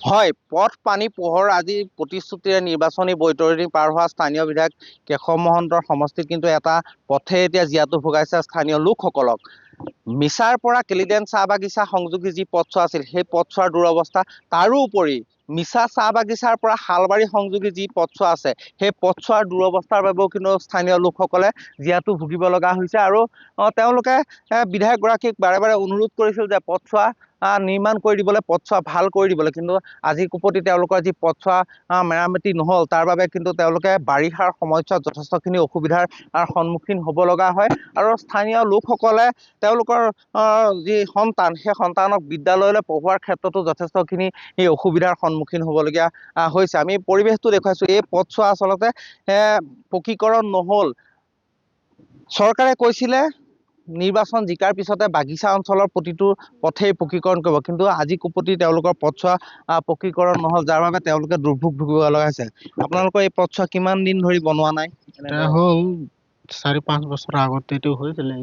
হয়, পথ পানী পোহৰ আজি প্ৰতিশ্ৰুতিৰে নিৰ্বাচনী বৈতৰণি পাৰ হোৱা স্থানীয় বিধায়ক কেশৱ মহন্তৰ সমষ্টিত কিন্তু এটা পথে এতিয়া জীয়াতু ভোগাইছে স্থানীয় লোকসকলক। মিছাৰ পৰা কেলিডেন চাহ বাগিচা সংযোগী যি পথছোৱা আছিল সেই পথছোৱাৰ দুৰৱস্থা, তাৰোপৰি মিছা চাহ বাগিচাৰ পৰা শালবাৰী সংযোগী যি পথছোৱা আছে সেই পথছোৱাৰ দুৰৱস্থাৰ বাবেও কিন্তু স্থানীয় লোকসকলে জীয়াতু ভুগিব লগা হৈছে। আৰু তেওঁলোকে বিধায়কগৰাকীক বাৰে বাৰে অনুৰোধ কৰিছিল যে পথছোৱা নিৰ্মাণ কৰি দিবলৈ, পথছোৱা ভাল কৰি দিবলৈ, কিন্তু আজি কোপতি তেওঁলোকৰ যি পথছোৱা মেৰামতি নহ'ল, তাৰ বাবে কিন্তু তেওঁলোকে বাৰিষাৰ সময়ছোৱাত যথেষ্টখিনি অসুবিধাৰ সন্মুখীন হ'ব লগা হয়। আৰু স্থানীয় লোকসকলে তেওঁলোকৰ যি সন্তান, সেই সন্তানক বিদ্যালয়লৈ পঢ়োৱাৰ ক্ষেত্ৰতো যথেষ্টখিনি এই অসুবিধাৰ সন্মুখীন হ'বলগীয়া হৈছে। আমি পৰিৱেশটো দেখুৱাইছোঁ, এই পথছোৱা আচলতে পকীকৰণ নহ'ল। চৰকাৰে কৈছিলে নিৰ্বাচন জিকাৰ পিছতে বাগিচা অঞ্চলৰ প্ৰতিটো পথেই পকীকৰণ কৰিব, কিন্তু আজি কোপতি তেওঁলোকৰ পথছোৱা পকীকৰণ নহ'ল, যাৰ বাবে তেওঁলোকে দুৰ্ভোগ ভুগিব লগা হৈছে। আপোনালোকৰ এই পথছোৱা কিমান দিন ধৰি বনোৱা নাই? হ'ল 4-5 বছৰ আগতে এইটো হৈছিলে,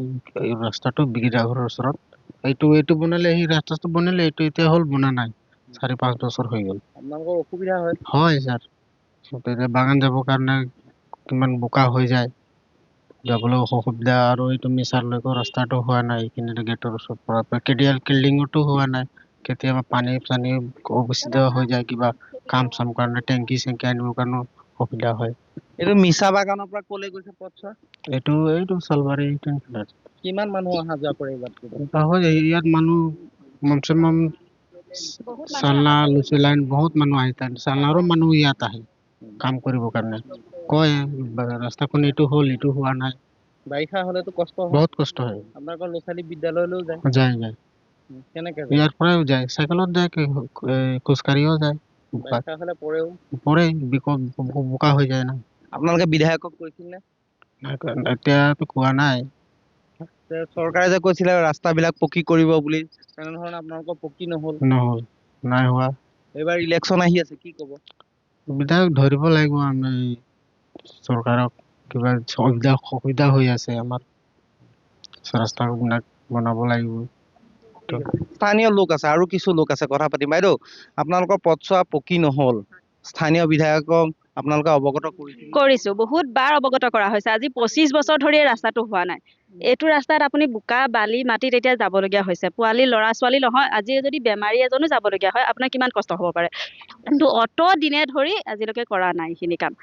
এই ৰাস্তাটো বিগিৰাঘৰৰ ওচৰত। এইটো বনালে, এই ৰাস্তাটো বনালে, এইটো এতিয়া হ'ল বনা নাই। 4-5 বছৰ হৈ গ'ল। আপোনালোকৰ অসুবিধা হয়? হয় ছাৰ, এতিয়া বাগান যাবৰ কাৰণে কিমান বোকা হৈ যায়, যাবলৈ অসুবিধা। আৰু এইটো মিছাৰলৈকে ৰাস্তাটো হোৱা নাই, এইখিনি গেটৰ ওচৰৰ পৰা কেডিএল কিল্ডিঙতো হোৱা নাই। কেতিয়াবা পানী অসুবিধা হৈ যায়, কিবা কাম চাম কাৰণে টেংকি চেংকি আনিবৰ কাৰণেও অসুবিধা হয়। এইটো মিছা বাগানৰ পৰা ক'লৈ গৈছে পথছোৱা? এইটো চালবাৰী। কিমান মানুহ অহা যোৱা কৰে ইয়াত মানুহ কমচে কম চালনা লুচি লাইন বহুত মানুহ আহে, চালনাৰো মানুহ ইয়াত আহে কাম কৰিবৰ কাৰণে। কয় ৰাস্তাখন এইটো হ'ল, এইটো হোৱা নাই। বাৰিষা হ'লেতো কষ্ট হয়, বহুত কষ্ট হয়। আপোনালোকৰ ল'ৰা ছোৱালী বিদ্যালয়লৈও যায়? যায়। কেনেকে যায়? ইয়াৰ পৰাও যায়, চাইকেলত যায়, খোজকাঢ়িও যায়। বাৰিষা হ'লে পৰেও? পৰে, বোকা হৈ যায় না। আপোনালোকে বিধায়কক কৈছিল নে? এতিয়াতো কোৱা নাই। চৰকাৰে যে কৈছিলে ৰাস্তাবিলাক পকী কৰিব বুলি, তেনেধৰণে আপোনালোকৰ পকী নহ'ল? নাই হোৱা। এইবাৰ ইলেকশ্যন আহি আছে, কি ক'ব? বিধায়ক ধৰিব লাগিব আমি, চৰকাৰক কিবা অসুবিধা হৈ আছে আমাৰ, ৰাস্তাবিলাক বনাব লাগিব। স্থানীয় লোক আছে, আৰু কিছু লোক আছে, কথা পাতিম। বাইদেউ, আপোনালোকৰ পথছোৱা পকী নহ'ল, স্থানীয় বিধায়কক আপোনালোকে অৱগত কৰিছো, বহুত বাৰ অৱগত কৰা হৈছে। আজি 25 বছৰ ধৰি এই ৰাস্তাটো হোৱা নাই। এইটো ৰাস্তাত আপুনি বোকা বালি মাটিত এতিয়া যাবলগীয়া হৈছে। পোৱালি ল'ৰা ছোৱালী নহয়, আজি যদি বেমাৰী এজনো যাবলগীয়া হয়, আপোনাৰ কিমান কষ্ট হ'ব পাৰে। কিন্তু অত দিনে ধৰি আজিলৈকে কৰা নাই এইখিনি কাম।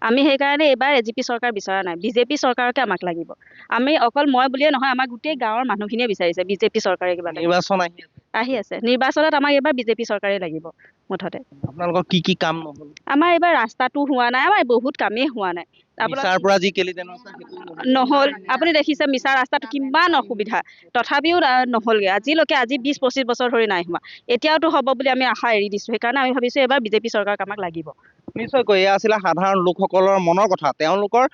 আমি সেইকাৰণে এইবাৰ এজিপি চৰকাৰ বিচৰা নাই, বিজেপি চৰকাৰকে আমাক লাগিব। আমি অকল মই বুলিয়ে নহয়, আমাৰ গোটেই গাঁৱৰ মানুহখিনিয়ে বিচাৰিছে বিজেপি চৰকাৰে কিবা নিৰ্বাচন আহি আছে। নিৰ্বাচনত আমাক এইবাৰ বিজেপি চৰকাৰে লাগিব মুঠতে। আপোনালোকৰ কি কাম নহ'ল? আমাৰ এইবাৰ ৰাস্তাটো হোৱা নাই, আমাৰ বহুত কামেই হোৱা নাই। মিছাৰ পৰা যি কেলিডেন নহ'ল, আপুনি দেখিছে মিছা ৰাস্তাটো কিমান অসুবিধা, তথাপিও নহ'লগৈ আজিলৈকে। আজি 20-25 বছৰ ধৰি নাই হোৱা, এতিয়াওতো হ'ব বুলি আমি আশা এৰি দিছোঁ। সেইকাৰণে আমি ভাবিছোঁ এইবাৰ বিজেপি চৰকাৰক আমাক লাগিব। নিশ্চয়কৈ এয়া আছিলে সাধাৰণ লোকসকলৰ মনৰ কথা। তেওঁলোকৰ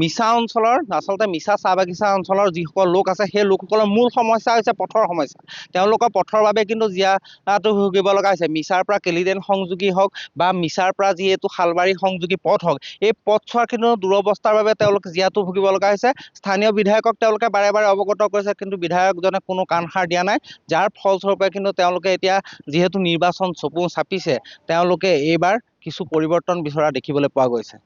মিছা অঞ্চলৰ, আচলতে মিছা চাহ বাগিচা অঞ্চলৰ যিসকল লোক আছে, সেই লোকসকলৰ মূল সমস্যা হৈছে পথৰ সমস্যা। তেওঁলোকৰ পথৰ বাবে কিন্তু জীয়াতু ভুগিব লগা হৈছে। মিছাৰ পৰা কেলিডেন সংযোগী হওক বা মিছাৰ পৰা যিহেতু শালবাৰী সংযোগী পথ হওক, এই পথছোৱাৰ কিন্তু দুৰৱস্থাৰ বাবে তেওঁলোকে জীয়াতু ভুগিব লগা হৈছে। স্থানীয় বিধায়কক তেওঁলোকে বাৰে বাৰে অৱগত কৰিছে, কিন্তু বিধায়কজনে কোনো কাণসাৰ দিয়া নাই, যাৰ ফলস্বৰূপে কিন্তু তেওঁলোকে এতিয়া যিহেতু নিৰ্বাচন চকু চাপিছে, তেওঁলোকে এইবাৰ কিছু পৰিৱৰ্তন বিচৰা দেখিবলৈ পোৱা গৈছে।